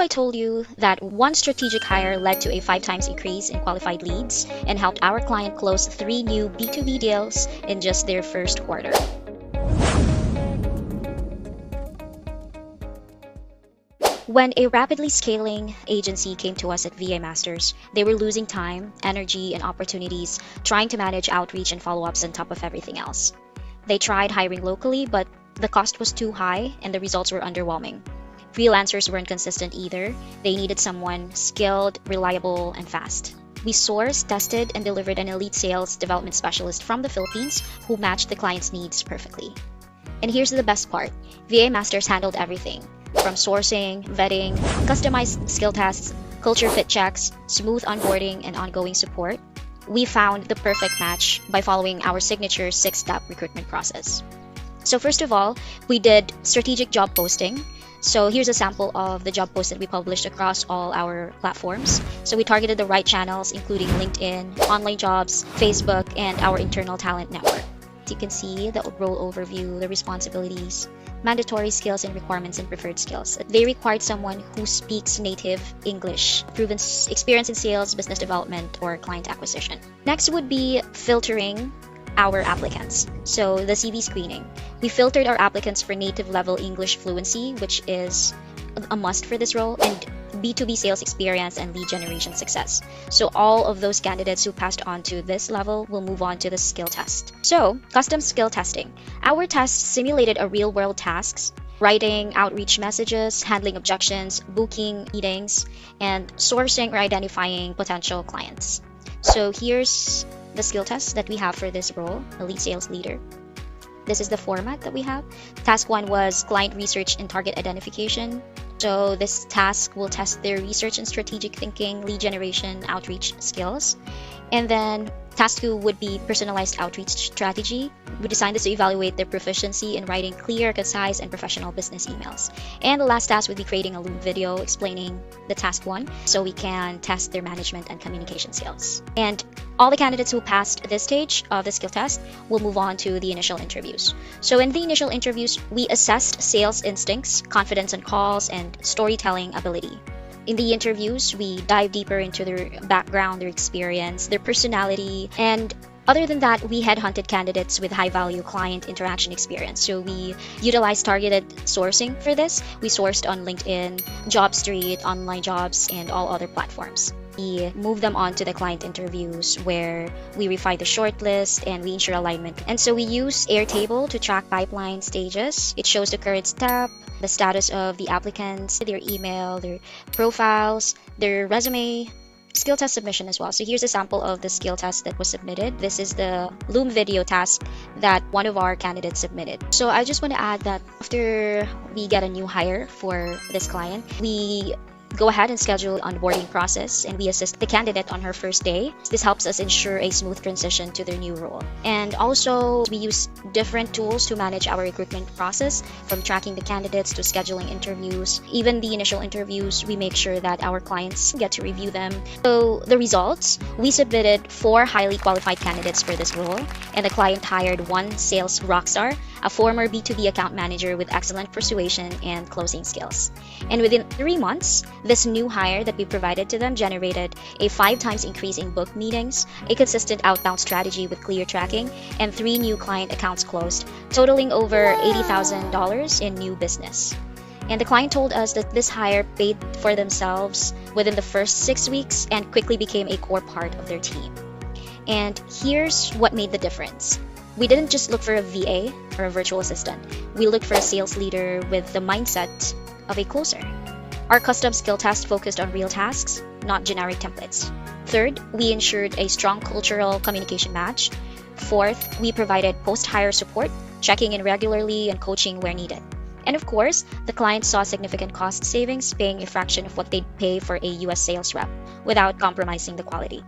if I told you that one strategic hire led to a 5 times increase in qualified leads and helped our client close 3 new B2B deals in just their first quarter? When a rapidly scaling agency came to us at VA Masters, they were losing time, energy, and opportunities trying to manage outreach and follow-ups on top of everything else. They tried hiring locally, but the cost was too high and the results were underwhelming. Freelancers weren't consistent either. They needed someone skilled, reliable, and fast. We sourced, tested, and delivered an elite sales development specialist from the Philippines who matched the client's needs perfectly. And here's the best part. VA Masters handled everything, from sourcing, vetting, customized skill tests, culture fit checks, smooth onboarding, and ongoing support. We found the perfect match by following our signature 6-step recruitment process. So first of all, we did strategic job posting. So here's a sample of the job posts that we published across all our platforms. So we targeted the right channels, including LinkedIn, online jobs, Facebook, and our internal talent network. You can see the role overview, the responsibilities, mandatory skills and requirements, and preferred skills. They required someone who speaks native English, proven experience in sales, business development, or client acquisition. Next would be filtering our applicants. So the CV screening. We filtered our applicants for native level English fluency, which is a must for this role, and B2B sales experience and lead generation success. So all of those candidates who passed on to this level will move on to the skill test. So custom skill testing. Our test simulated a real world tasks, writing outreach messages, handling objections, booking meetings, and sourcing or identifying potential clients. So here's the skill test that we have for this role, elite sales leader. This is the format that we have. Task 1 was client research and target identification. So this task will test their research and strategic thinking, lead generation, outreach skills. And then task 2 would be personalized outreach strategy. We designed this to evaluate their proficiency in writing clear, concise, and professional business emails. And the last task would be creating a Loom video explaining the task 1 so we can test their management and communication skills. And all the candidates who passed this stage of the skill test will move on to the initial interviews. So in the initial interviews, we assessed sales instincts, confidence on calls, and storytelling ability. In the interviews, we dive deeper into their background, their experience, their personality, and other than that, we headhunted candidates with high-value client interaction experience. So we utilized targeted sourcing for this. We sourced on LinkedIn, JobStreet, online jobs, and all other platforms. We move them on to the client interviews where we refine the shortlist and we ensure alignment. And so we use Airtable to track pipeline stages. It shows the current step, the status of the applicants, their email, their profiles, their resume, skill test submission as well. So here's a sample of the skill test that was submitted. This is the Loom video task that one of our candidates submitted. So I just want to add that after we get a new hire for this client, we go ahead and schedule the onboarding process and we assist the candidate on her first day. This helps us ensure a smooth transition to their new role. And also we use different tools to manage our recruitment process, from tracking the candidates to scheduling interviews. Even the initial interviews, we make sure that our clients get to review them. So the results, we submitted 4 highly qualified candidates for this role, and the client hired 1 sales rockstar, a former B2B account manager with excellent persuasion and closing skills. And within 3 months, this new hire that we provided to them generated a 5 times increase in booked meetings, a consistent outbound strategy with clear tracking, and 3 new client accounts closed, totaling over $80,000 in new business. And the client told us that this hire paid for themselves within the first 6 weeks and quickly became a core part of their team. And here's what made the difference. We didn't just look for a VA or a virtual assistant. We looked for a sales leader with the mindset of a closer. Our custom skill test focused on real tasks, not generic templates. Third, we ensured a strong cultural communication match. Fourth, we provided post-hire support, checking in regularly and coaching where needed. And of course, the client saw significant cost savings, paying a fraction of what they'd pay for a US sales rep without compromising the quality.